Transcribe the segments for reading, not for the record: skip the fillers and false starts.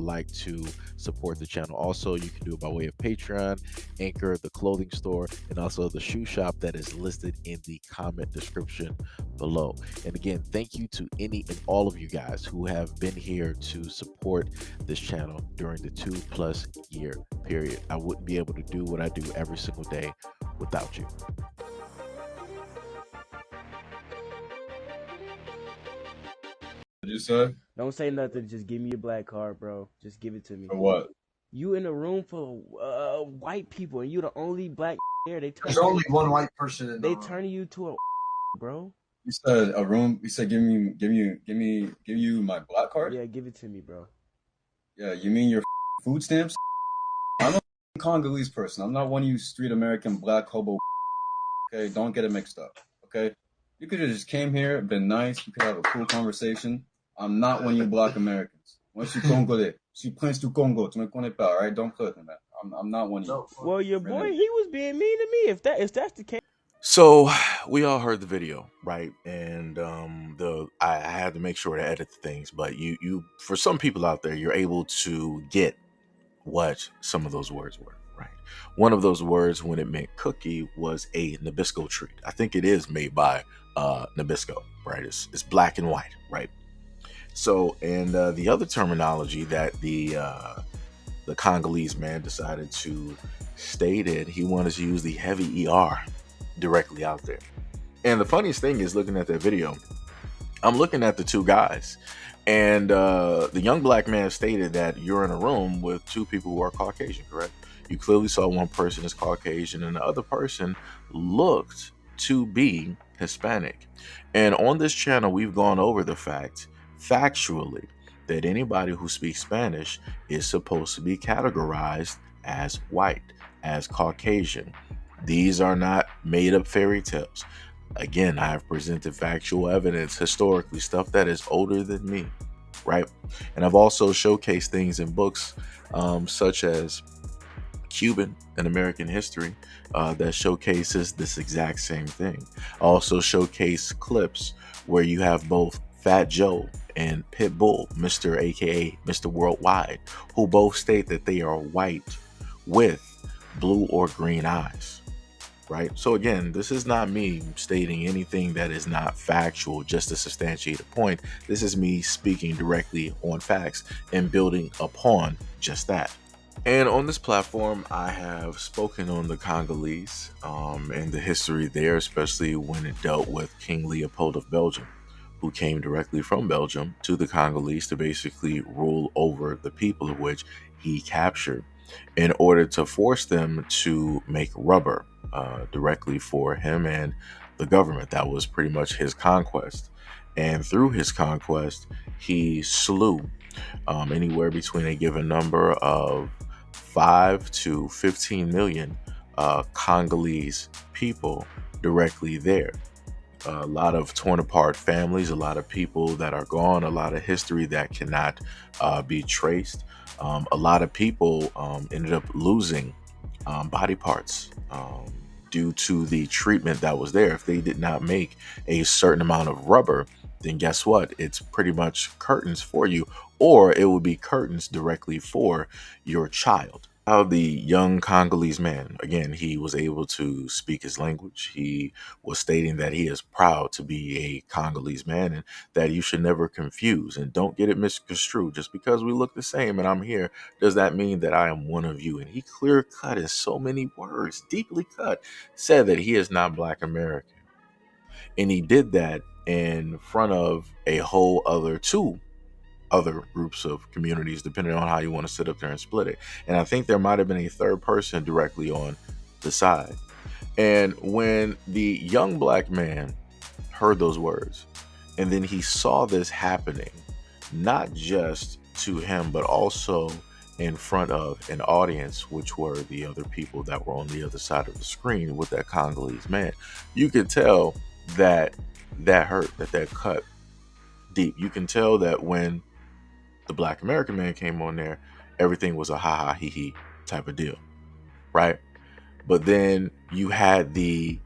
like to support the channel. Also, you can do it by way of Patreon, Anchor, the clothing store, and also the shoe shop that is listed in the comment description below. And again, thank you to any and all of you guys who have been here to support this channel during the 2+ year period. I wouldn't be able to do what I do every single day without you. You said? Don't say nothing. Just give me your black card, bro. Just give it to me. For what? You in a room full of white people, and you the only black there. There's only one white person in the They room. turning you to a bro. You said a room. You said give you my black card. Yeah, give it to me, bro. Yeah, you mean your food stamps? I'm a Congolese person. I'm not one of you street American black hobo. Okay, don't get it mixed up. Okay, you could have just came here, been nice. We could have a cool conversation. I'm not one of you black Americans. Moi, je suis Congolais. Je suis prince du Congo. Tu me connais pas, all right? Don't flip me, man. I'm not one of you. Well, your boy, he was being mean to me. If that's the case. So we all heard the video, right? And I had to make sure to edit the things, but you for some people out there, you're able to get what some of those words were, right? One of those words, when it meant cookie, was a Nabisco treat. I think it is made by Nabisco, right? It's black and white, right? So, and the other terminology that the Congolese man decided to state it, he wanted to use the heavy ER directly out there. And the funniest thing is, looking at that video, I'm looking at the two guys, and the young black man stated that you're in a room with two people who are Caucasian, correct? You clearly saw one person is Caucasian and the other person looked to be Hispanic. And on this channel, we've gone over the fact, factually, that anybody who speaks Spanish is supposed to be categorized as white, as Caucasian. These are not made up fairy tales. Again, I have presented factual evidence, historically, stuff that is older than me, right? And I've also showcased things in books such as Cuban and American History that showcases this exact same thing. I also showcase clips where you have both Fat Joe and Pitbull, Mr. aka Mr. Worldwide, who both state that they are white with blue or green eyes, right? So again, this is not me stating anything that is not factual just to substantiate a point. This is me speaking directly on facts and building upon just that. And on this platform, I have spoken on the Congolese and the history there, especially when it dealt with King Leopold of Belgium, who came directly from Belgium to the Congolese to basically rule over the people of which he captured in order to force them to make rubber directly for him and the government. That was pretty much his conquest. And through his conquest, he slew anywhere between a given number of 5 to 15 million Congolese people directly there. A lot of torn apart families, a lot of people that are gone, a lot of history that cannot be traced. A lot of people ended up losing body parts due to the treatment that was there. If they did not make a certain amount of rubber, then guess what? It's pretty much curtains for you, or it would be curtains directly for your child. How the young Congolese man, again, he was able to speak his language. He was stating that he is proud to be a Congolese man and that you should never confuse and don't get it misconstrued. Just because we look the same and I'm here, does that mean that I am one of you? And he clear cut in so many words, deeply cut, said that he is not Black American. And he did that in front of a whole other two other groups of communities, depending on how you want to sit up there and split it. And I think there might have been a third person directly on the side. And when the young black man heard those words, and then he saw this happening, not just to him, but also in front of an audience, which were the other people that were on the other side of the screen with that Congolese man, you could tell that hurt, that cut deep. You can tell that when the Black American man came on there, everything was a ha ha he he type of deal, right? But then you had the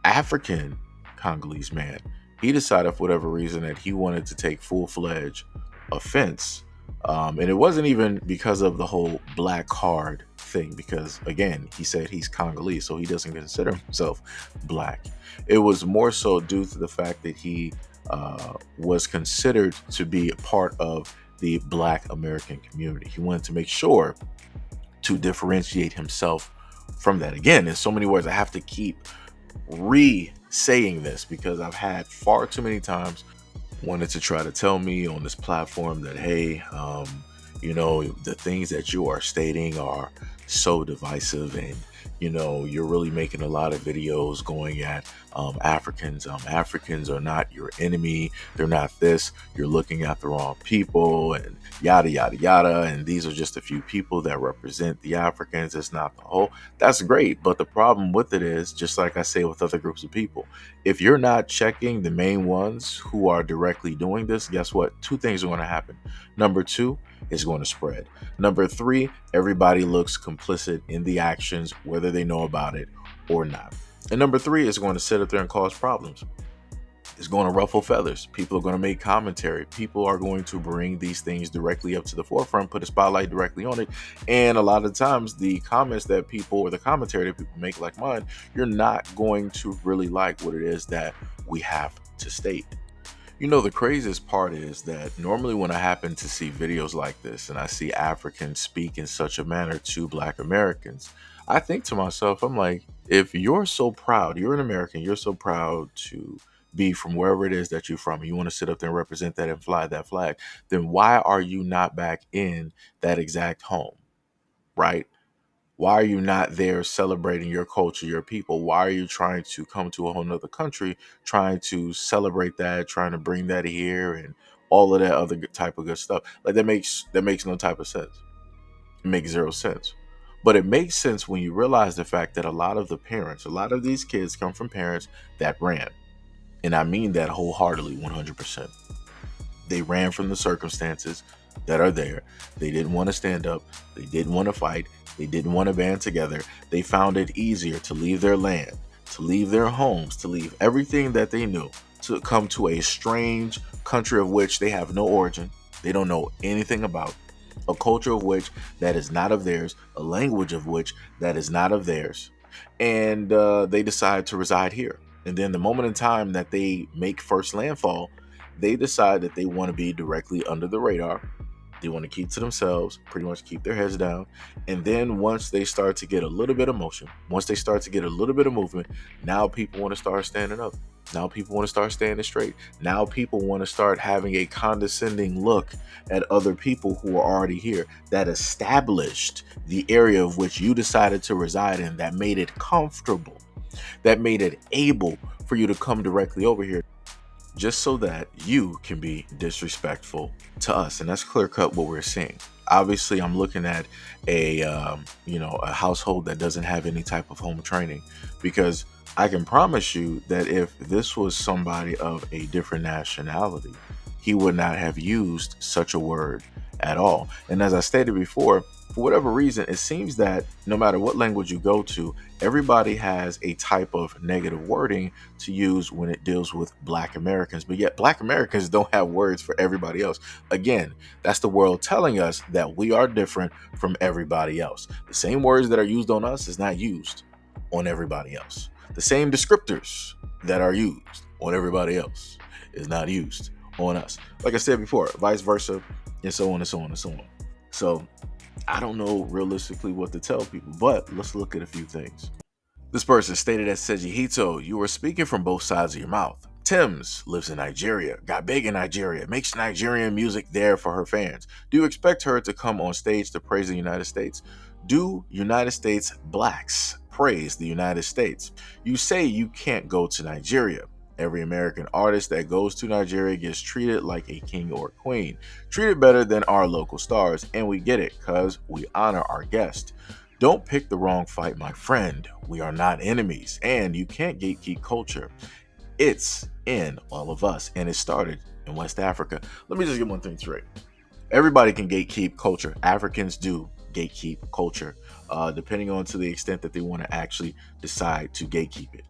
African Congolese man. He decided for whatever reason that he wanted to take full-fledged offense And it wasn't even because of the whole black card thing, because again, he said he's Congolese, so he doesn't consider himself black. It was more so due to the fact that he was considered to be a part of the black American community. He wanted to make sure to differentiate himself from that. Again, in so many words, I have to keep re-saying this because I've had far too many times wanted to try to tell me on this platform that, hey, the things that you are stating are so divisive, and you're really making a lot of videos going at Africans. Africans are not your enemy. They're not this. You're looking at the wrong people, and yada yada yada, and these are just a few people that represent the Africans. It's not the whole. That's great, but the problem with it is, just like I say with other groups of people, if you're not checking the main ones who are directly doing this, guess what? Two things are going to happen. Number two, it's going to spread. Number three, everybody looks complicit in the actions, whether they know about it or not. And number three, is going to sit up there and cause problems. It's going to ruffle feathers. People are going to make commentary. People are going to bring these things directly up to the forefront, put a spotlight directly on it. And a lot of times the comments that people, or the commentary that people make like mine, you're not going to really like what it is that we have to state. The craziest part is that normally when I happen to see videos like this and I see Africans speak in such a manner to Black Americans, I think to myself, I'm like, if you're so proud, you're an American, you're so proud to be from wherever it is that you're from, you want to sit up there and represent that and fly that flag, then why are you not back in that exact home, right? Why are you not there celebrating your culture, your people? Why are you trying to come to a whole nother country, trying to celebrate that, trying to bring that here, and all of that other type of good stuff? Like that makes no type of sense. It makes zero sense. But it makes sense when you realize the fact that a lot of the parents, a lot of these kids come from parents that ran. And I mean that wholeheartedly, 100%. They ran from the circumstances that are there. They didn't want to stand up. They didn't want to fight. They didn't want to band together. They found it easier to leave their land, to leave their homes, to leave everything that they knew, to come to a strange country of which they have no origin. They don't know anything about. A culture of which that is not of theirs. A language of which that is not of theirs. And they decide to reside here. And then the moment in time that they make first landfall, they decide that they want to be directly under the radar. They want to keep to themselves, pretty much keep their heads down. And then once they start to get a little bit of motion, once they start to get a little bit of movement, now people want to start standing up. Now people want to start standing straight. Now people want to start having a condescending look at other people who are already here, that established the area of which you decided to reside in, that made it comfortable, that made it able for you to come directly over here, just so that you can be disrespectful to us. And that's clear cut what we're seeing. Obviously, I'm looking at a household that doesn't have any type of home training, because I can promise you that if this was somebody of a different nationality, he would not have used such a word at all. And as I stated before, for whatever reason, it seems that no matter what language you go to, everybody has a type of negative wording to use when it deals with Black Americans. But yet Black Americans don't have words for everybody else. Again, that's the world telling us that we are different from everybody else. The same words that are used on us is not used on everybody else. The same descriptors that are used on everybody else is not used on us. Like I said before, vice versa, and so on and so on and so on. So I don't know realistically what to tell people, but let's look at a few things. This person stated as SEIJIHITO, you are speaking from both sides of your mouth. Tim's lives in Nigeria, got big in Nigeria, makes Nigerian music there for her fans. Do you expect her to come on stage to praise the United States? Do United States blacks praise the United States? You say you can't go to Nigeria. Every American artist that goes to Nigeria gets treated like a king or queen, treated better than our local stars, and we get it because we honor our guests. Don't pick the wrong fight, my friend. We are not enemies, and you can't gatekeep culture. It's in all of us, and it started in West Africa. Let me just get one thing straight. Everybody can gatekeep culture. Africans do gatekeep culture, depending on to the extent that they want to actually decide to gatekeep it.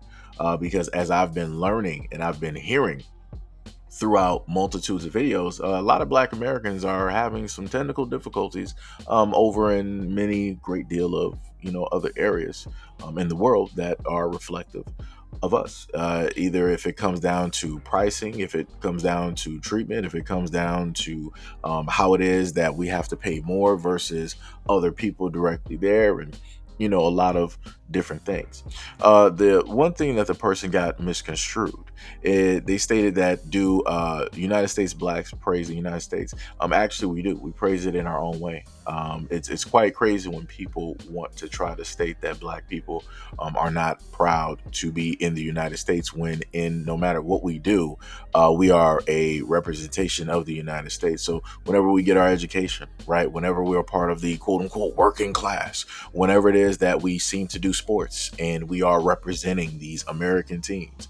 Because as I've been learning and I've been hearing throughout multitudes of videos, a lot of Black Americans are having some technical difficulties over in many great deal of other areas in the world that are reflective of us. Either if it comes down to pricing, if it comes down to treatment, if it comes down to how it is that we have to pay more versus other people directly there, and a lot of different things. The one thing that the person got misconstrued, they stated that do United States blacks praise the United States? Actually, we do. We praise it in our own way. It's quite crazy when people want to try to state that black people are not proud to be in the United States, when in no matter what we do, we are a representation of the United States. So whenever we get our education, right, whenever we're part of the quote unquote working class, whenever it is that we seem to do sports and we are representing these American teams,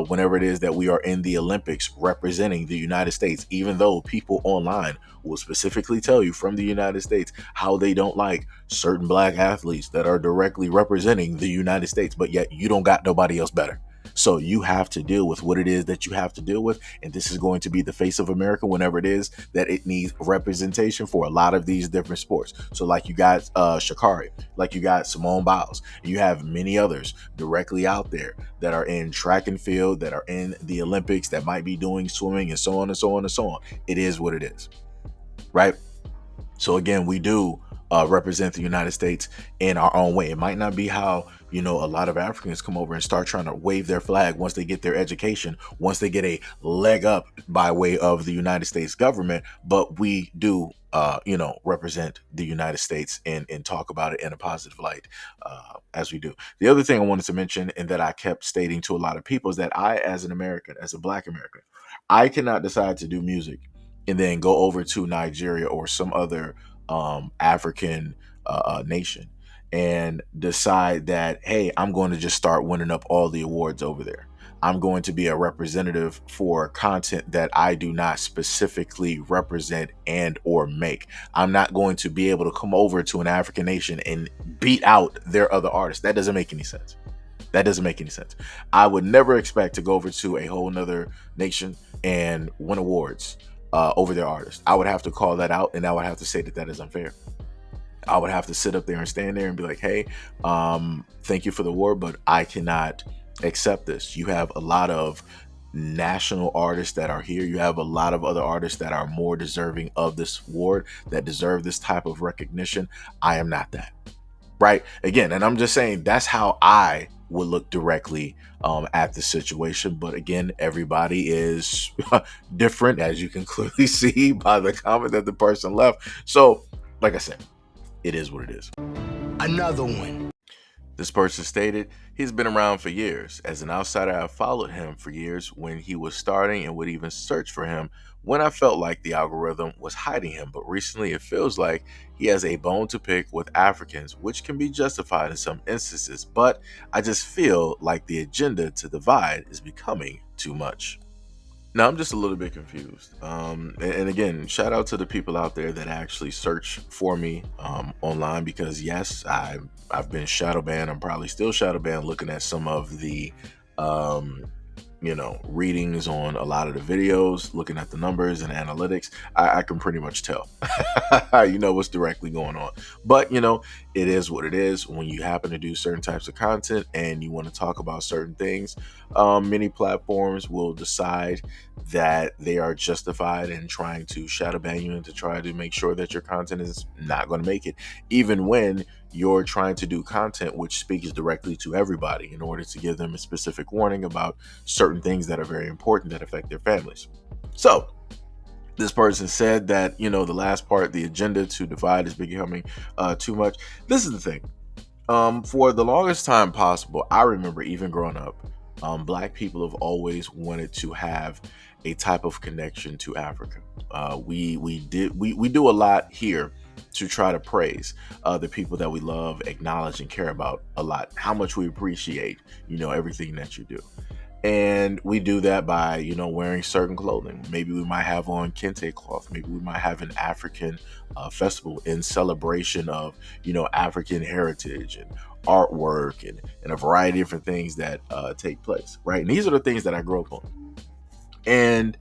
whenever it is that we are in the Olympics representing the United States, even though people online will specifically tell you from the United States how they don't like certain black athletes that are directly representing the United States, but yet you don't got nobody else better. So you have to deal with what it is that you have to deal with. And this is going to be the face of America whenever it is that it needs representation for a lot of these different sports. So like you got Sha'Carri, like you got Simone Biles, you have many others directly out there that are in track and field, that are in the Olympics, that might be doing swimming, and so on and so on and so on. It is what it is, right? So again, we do represent the United States in our own way. It might not be how a lot of Africans come over and start trying to wave their flag once they get their education, once they get a leg up by way of the United States government, but we do represent the United States and talk about it in a positive light as we do. The other thing I wanted to mention, and that I kept stating to a lot of people, is that I, as an American, as a black American, I cannot decide to do music and then go over to Nigeria or some other African nation and decide that, hey, I'm going to just start winning up all the awards over there. I'm going to be a representative for content that I do not specifically represent and or make. I'm not going to be able to come over to an African nation and beat out their other artists. That doesn't make any sense. That doesn't make any sense. I would never expect to go over to a whole nother nation and win awards over their artists. I would have to call that out, and I would have to say that that is unfair. I would have to sit up there and stand there and be like, hey, thank you for the award, but I cannot accept this. You have a lot of national artists that are here. You have a lot of other artists that are more deserving of this award, that deserve this type of recognition. I am not that. Right? Again, and I'm just saying that's how I would look directly at the situation. But again, everybody is different, as you can clearly see by the comment that the person left. So, like I said, it is what it is. Another one. This person stated, he's been around for years. As an outsider, I followed him for years when he was starting and would even search for him when I felt like the algorithm was hiding him. But recently it feels like he has a bone to pick with Africans, which can be justified in some instances. But I just feel like the agenda to divide is becoming too much. Now, I'm just a little bit confused. And again, shout out to the people out there that actually search for me online, because yes, I've been shadow banned. I'm probably still shadow banned looking at some of the readings on a lot of the videos, looking at the numbers and analytics. I can pretty much tell what's directly going on. But it is what it is. When you happen to do certain types of content and you want to talk about certain things, many platforms will decide that they are justified in trying to shadow ban you and to try to make sure that your content is not going to make it, even when you're trying to do content which speaks directly to everybody, in order to give them a specific warning about certain things that are very important that affect their families. So this person said that, the last part, the agenda to divide, is becoming too much. This is the thing. For the longest time possible, I remember even growing up, Black people have always wanted to have a type of connection to Africa. We do a lot here to try to praise the people that we love, acknowledge, and care about a lot. How much we appreciate, everything that you do. And we do that by, wearing certain clothing. Maybe we might have on kente cloth. Maybe we might have an African festival in celebration of, African heritage and artwork and a variety of different things that take place, right? And these are the things that I grew up on. And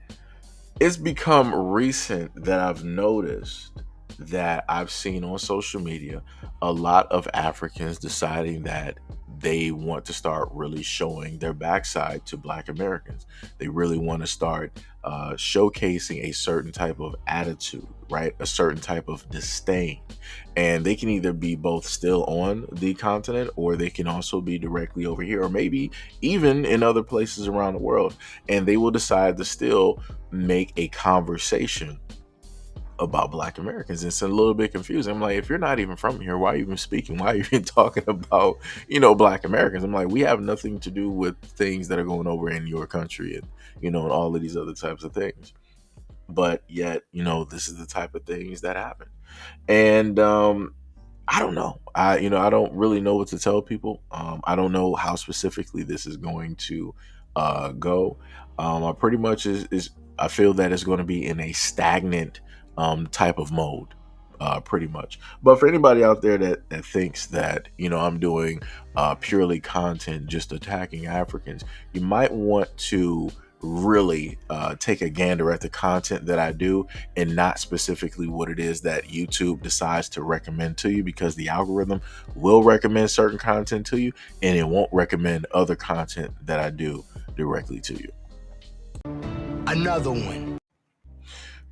It's become recent that I've noticed that I've seen on social media a lot of Africans deciding that they want to start really showing their backside to Black Americans. They really want to start showcasing a certain type of attitude, right? A certain type of disdain. And they can either be both still on the continent, or they can also be directly over here, or maybe even in other places around the world. And they will decide to still make a conversation about Black Americans. It's a little bit confusing. I'm like, if you're not even from here, why are you even speaking? Why are you even talking about, Black Americans? I'm like, we have nothing to do with things that are going over in your country, and, and all of these other types of things. But yet, this is the type of things that happen. And I don't know. I don't really know what to tell people. I don't know how specifically this is going to go. I pretty much is I feel that it's going to be in a stagnant type of mode, pretty much. But for anybody out there that thinks that I'm doing purely content just attacking Africans, you might want to really take a gander at the content that I do, and not specifically what it is that YouTube decides to recommend to you, because the algorithm will recommend certain content to you and it won't recommend other content that I do directly to you. Another one.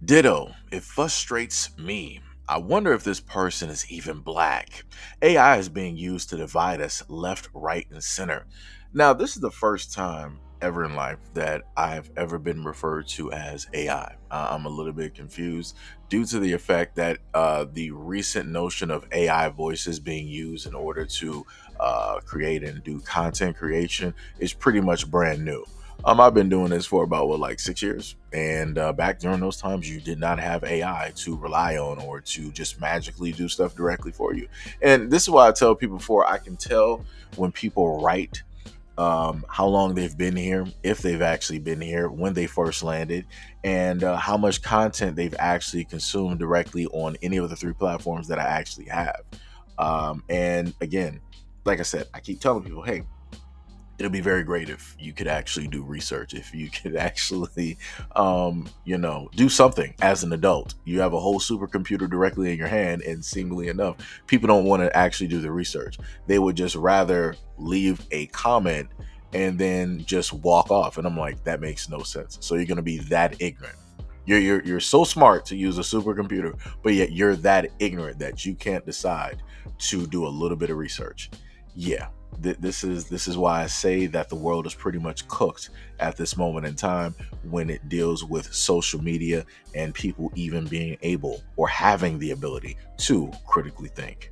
Ditto. It frustrates me. I wonder if this person is even Black. AI is being used to divide us left, right, and center. Now, this is the first time ever in life that I've ever been referred to as AI. I'm a little bit confused due to the effect that the recent notion of AI voices being used in order to create and do content creation is pretty much brand new. I've been doing this for about like 6 years, and back during those times, you did not have AI to rely on, or to just magically do stuff directly for you. And this is why I tell people before, I can tell when people write how long they've been here, if they've actually been here, when they first landed, and how much content they've actually consumed directly on any of the 3 platforms that I actually have. And again, like I said, I keep telling people, hey, it'll be very great if you could actually do research, if you could actually do something as an adult. You have a whole supercomputer directly in your hand, and seemingly enough, people don't want to actually do the research. They would just rather leave a comment and then just walk off, and I'm like, that makes no sense. So you're going to be that ignorant. You're so smart to use a supercomputer, but yet you're that ignorant that you can't decide to do a little bit of research. Yeah, this is why I say that the world is pretty much cooked at this moment in time, when it deals with social media and people even being able or having the ability to critically think.